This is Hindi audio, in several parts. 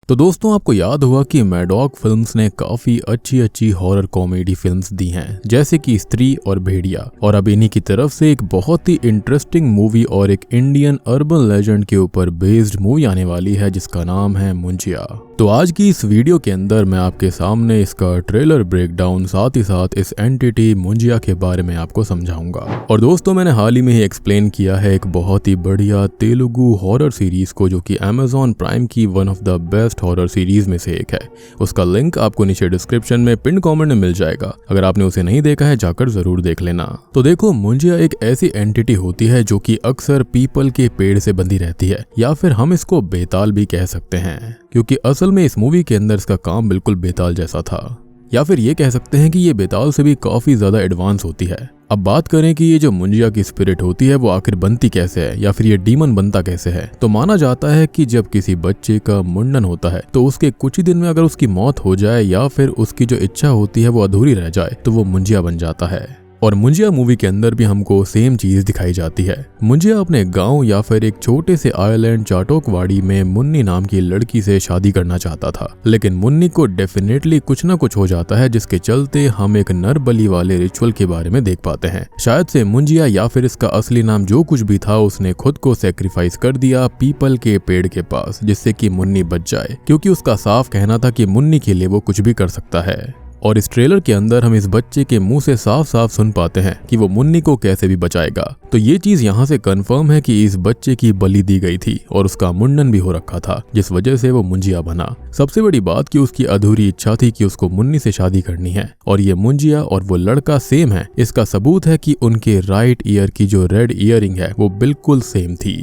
तो दोस्तों आपको याद होगा कि मैडॉक फिल्म्स ने काफी अच्छी हॉरर कॉमेडी फिल्म्स दी हैं, जैसे कि स्त्री और भेड़िया। और अब इन्हीं की तरफ से एक बहुत ही इंटरेस्टिंग मूवी और एक इंडियन अर्बन लेजेंड के ऊपर बेस्ड मूवी आने वाली है जिसका नाम है मुंजिया। तो आज की इस वीडियो के अंदर मैं आपके सामने इसका ट्रेलर ब्रेकडाउन साथ ही साथ इस एंटिटी मुंजिया के बारे में आपको समझाऊंगा। और दोस्तों मैंने हाल ही में ही एक्सप्लेन किया है एक बहुत ही बढ़िया तेलुगु हॉरर सीरीज को, जो कि अमेजॉन प्राइम की one of the best horror series में से एक है। उसका लिंक आपको नीचे डिस्क्रिप्शन में पिन कमेंट में मिल जाएगा। अगर आपने उसे नहीं देखा है जाकर जरूर देख लेना। तो देखो, मुंजिया एक ऐसी एंटिटी होती है जो कि अक्सर पीपल के पेड़ से बंधी रहती है, या फिर हम इसको बेताल भी कह सकते हैं, क्योंकि असल में इस मूवी के अंदर इसका काम बिल्कुल बेताल जैसा था। या फिर ये कह सकते हैं कि ये बेताल से भी काफी ज्यादा एडवांस होती है। अब बात करें कि ये जो मुंजिया की स्पिरिट होती है वो आखिर बनती कैसे है, या फिर ये डीमन बनता कैसे है, तो माना जाता है कि जब किसी बच्चे का मुंडन होता है तो उसके कुछ ही दिन में अगर उसकी मौत हो जाए या फिर उसकी जो इच्छा होती है वो अधूरी रह जाए तो वो मुंजिया बन जाता है। और मुंजिया मूवी के अंदर भी हमको सेम चीज दिखाई जाती है। मुंजिया अपने गांव या फिर एक छोटे से आइलैंड चाटोकवाड़ी में मुन्नी नाम की लड़की से शादी करना चाहता था, लेकिन मुन्नी को डेफिनेटली कुछ ना कुछ हो जाता है जिसके चलते हम एक नर बलि वाले रिचुअल के बारे में देख पाते हैं। शायद से मुंजिया या फिर इसका असली नाम जो कुछ भी था उसने खुद को सेक्रीफाइस कर दिया पीपल के पेड़ के पास, जिससे कि मुन्नी बच जाए, क्योंकि उसका साफ कहना था कि मुन्नी के लिए वो कुछ भी कर सकता है। और इस ट्रेलर के अंदर हम इस बच्चे के मुंह से साफ साफ सुन पाते हैं कि वो मुन्नी को कैसे भी बचाएगा। तो ये चीज यहाँ से कंफर्म है कि इस बच्चे की बलि दी गई थी और उसका मुंडन भी हो रखा था, जिस वजह से वो मुंजिया बना। सबसे बड़ी बात कि उसकी अधूरी इच्छा थी कि उसको मुन्नी से शादी करनी है, और ये मुंजिया और वो लड़का सेम है। इसका सबूत है कि उनके राइट ईयर की जो रेड ईयरिंग है वो बिल्कुल सेम थी।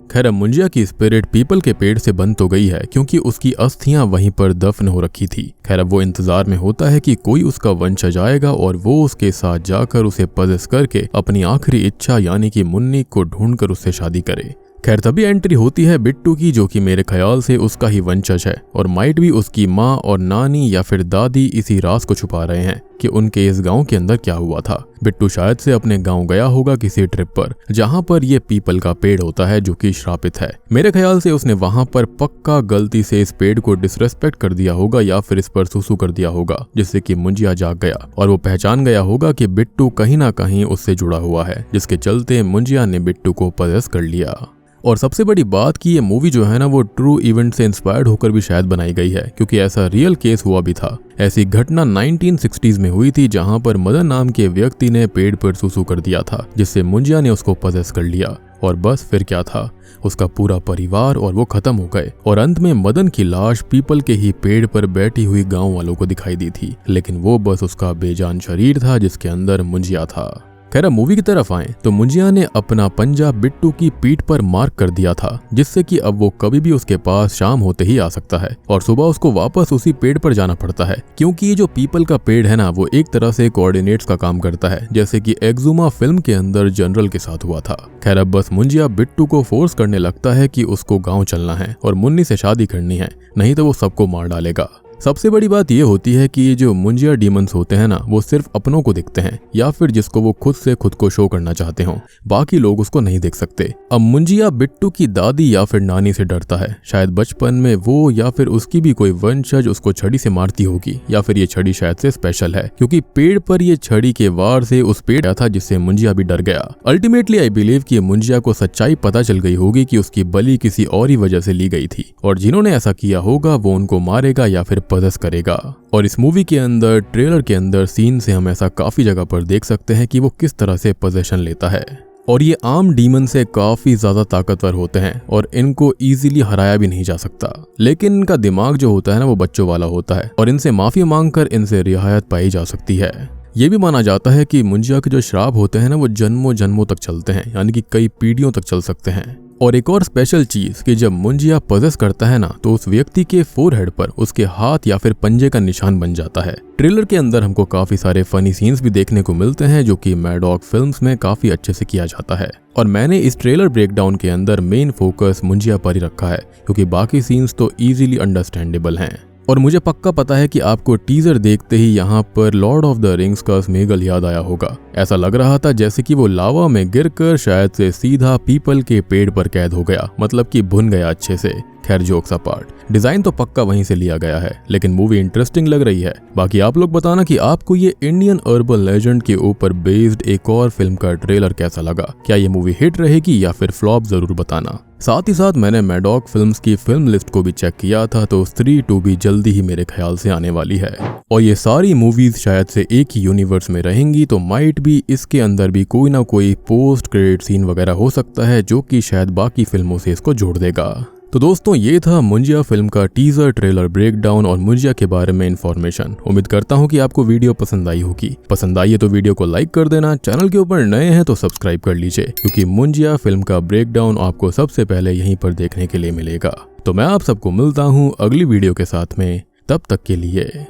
खैर, मुंजिया की स्पिरिट पीपल के पेड़ से बंद तो गई है, क्योंकि उसकी अस्थियां वहीं पर दफन हो रखी थी। खैर, अब वो इंतजार में होता है कि कोई उसका वंशज आएगा और वो उसके साथ जाकर उसे पजेस करके अपनी आखिरी इच्छा यानी कि मुन्नी को ढूंढकर उससे शादी करे। खैर, तभी एंट्री होती है बिट्टू की, जो कि मेरे ख्याल से उसका ही वंशज है, और माइट भी उसकी माँ और नानी या फिर दादी इसी राज को छुपा रहे हैं कि उनके इस गांव के अंदर क्या हुआ था। बिट्टू शायद से अपने गांव गया होगा किसी ट्रिप पर, जहां पर ये पीपल का पेड़ होता है जो कि श्रापित है। मेरे ख्याल से उसने वहां पर पक्का गलती से इस पेड़ को डिसरेस्पेक्ट कर दिया होगा या फिर इस पर सुसु कर दिया होगा, जिससे कि मुंजिया जाग गया और वो पहचान गया होगा कि बिट्टू कहीं ना कहीं उससे जुड़ा हुआ है, जिसके चलते मुंजिया ने बिट्टू को पजेस कर लिया। और सबसे बड़ी बात कि ये मूवी जो है ना वो ट्रू इवेंट से इंस्पायर्ड होकर भी शायद बनाई गई है, क्योंकि ऐसा रियल केस हुआ भी था। ऐसी घटना 1960s में हुई थी, जहां पर मदन नाम के व्यक्ति ने पेड़ पर सुसु कर दिया था, जिससे मुंजिया ने उसको पजेस कर लिया। और बस फिर क्या था, उसका पूरा परिवार और वो खत्म हो गए। और अंत में मदन की लाश पीपल के ही पेड़ पर बैठी हुई गांव वालों को दिखाई दी थी, लेकिन वो बस उसका बेजान शरीर था जिसके अंदर मुंजिया था। खैर, मूवी की तरफ आए तो मुंजिया ने अपना पंजा बिट्टू की पीठ पर मार्क कर दिया था, जिससे कि अब वो कभी भी उसके पास शाम होते ही आ सकता है और सुबह उसको वापस उसी पेड़ पर जाना पड़ता है, क्योंकि ये जो पीपल का पेड़ है ना वो एक तरह से कोऑर्डिनेट्स का काम करता है, जैसे कि एक्जुमा फिल्म के अंदर जनरल के साथ हुआ था। खैर, अब बस मुंजिया बिट्टू को फोर्स करने लगता है कि उसको गाँव चलना है और मुन्नी से शादी करनी है, नहीं तो वो सबको मार डालेगा। सबसे बड़ी बात ये होती है कि ये जो मुंजिया डीमंस होते हैं ना वो सिर्फ अपनों को दिखते हैं, या फिर जिसको वो खुद से खुद को शो करना चाहते हो, बाकी लोग उसको नहीं देख सकते। अब मुंजिया बिट्टू की दादी या फिर नानी से डरता है। शायद बचपन में वो या फिर उसकी भी कोई वंशज उसको छड़ी से मारती होगी, या फिर ये छड़ी शायद से स्पेशल है, क्योंकि पेड़ पर ये छड़ी के वार से उस पेड़ था, जिससे मुंजिया भी डर गया। अल्टीमेटली आई बिलीव कि मुंजिया को सच्चाई पता चल गई होगी कि उसकी बलि किसी और ही वजह से ली गई थी, और जिन्होंने ऐसा किया होगा वो उनको मारेगा या फिर पजेस करेगा। और इस मूवी के अंदर ट्रेलर के अंदर सीन से हम ऐसा काफी जगह पर देख सकते हैं कि वो किस तरह से पोजेशन लेता है। और ये आम डीमन से काफी ज्यादा ताकतवर होते हैं और इनको इजीली हराया भी नहीं जा सकता, लेकिन इनका दिमाग जो होता है ना वो बच्चों वाला होता है, और इनसे माफी मांगकर इनसे रियायत पाई जा सकती है। ये भी माना जाता है कि मुंजिया के जो श्राप होते हैं ना वो जन्मों जन्मों तक चलते हैं, यानी कि कई पीढ़ियों तक चल सकते हैं। और एक और स्पेशल चीज कि जब मुंजिया पजेस करता है ना तो उस व्यक्ति के फोरहेड पर उसके हाथ या फिर पंजे का निशान बन जाता है। ट्रेलर के अंदर हमको काफी सारे फनी सीन्स भी देखने को मिलते हैं, जो कि मैडॉक फिल्म्स में काफी अच्छे से किया जाता है। और मैंने इस ट्रेलर ब्रेकडाउन के अंदर मेन फोकस मुंजिया पर ही रखा है, क्योंकि बाकी सीन्स तो इजीली अंडरस्टैंडेबल हैं। और मुझे पक्का पता है कि आपको टीजर देखते ही यहाँ पर लॉर्ड ऑफ द रिंग्स का स्मेगल याद आया होगा। ऐसा लग रहा था जैसे कि वो लावा में गिरकर शायद से सीधा पीपल के पेड़ पर कैद हो गया, मतलब कि भुन गया अच्छे से। खैर जोक्स अपार्ट, डिजाइन तो पक्का वहीं से लिया गया है, लेकिन मूवी इंटरेस्टिंग लग रही है। बाकी आप लोग बताना कि आपको ये इंडियन अर्बन लेजेंड के ऊपर बेस्ड एक और फिल्म का ट्रेलर कैसा लगा। क्या ये मूवी हिट रहेगी या फिर फ्लॉप, जरूर बताना। साथ ही साथ मैंने मैडॉक फिल्म्स की फिल्म लिस्ट को भी चेक किया था, तो स्त्री 2 भी जल्दी ही मेरे ख्याल से आने वाली है। और ये सारी मूवीज शायद से एक ही यूनिवर्स में रहेंगी, तो माइट भी इसके अंदर भी कोई ना कोई पोस्ट क्रेडिट सीन वगैरह हो सकता है, जो कि शायद बाकी फिल्मों से इसको जोड़ देगा। तो दोस्तों ये था मुंजिया फिल्म का टीजर ट्रेलर ब्रेकडाउन और मुंजिया के बारे में इन्फॉर्मेशन। उम्मीद करता हूँ कि आपको वीडियो पसंद आई होगी। पसंद आई है तो वीडियो को लाइक कर देना, चैनल के ऊपर नए हैं तो सब्सक्राइब कर लीजिए, क्योंकि मुंजिया फिल्म का ब्रेकडाउन आपको सबसे पहले यहीं पर देखने के लिए मिलेगा। तो मैं आप सबको मिलता हूँ अगली वीडियो के साथ में, तब तक के लिए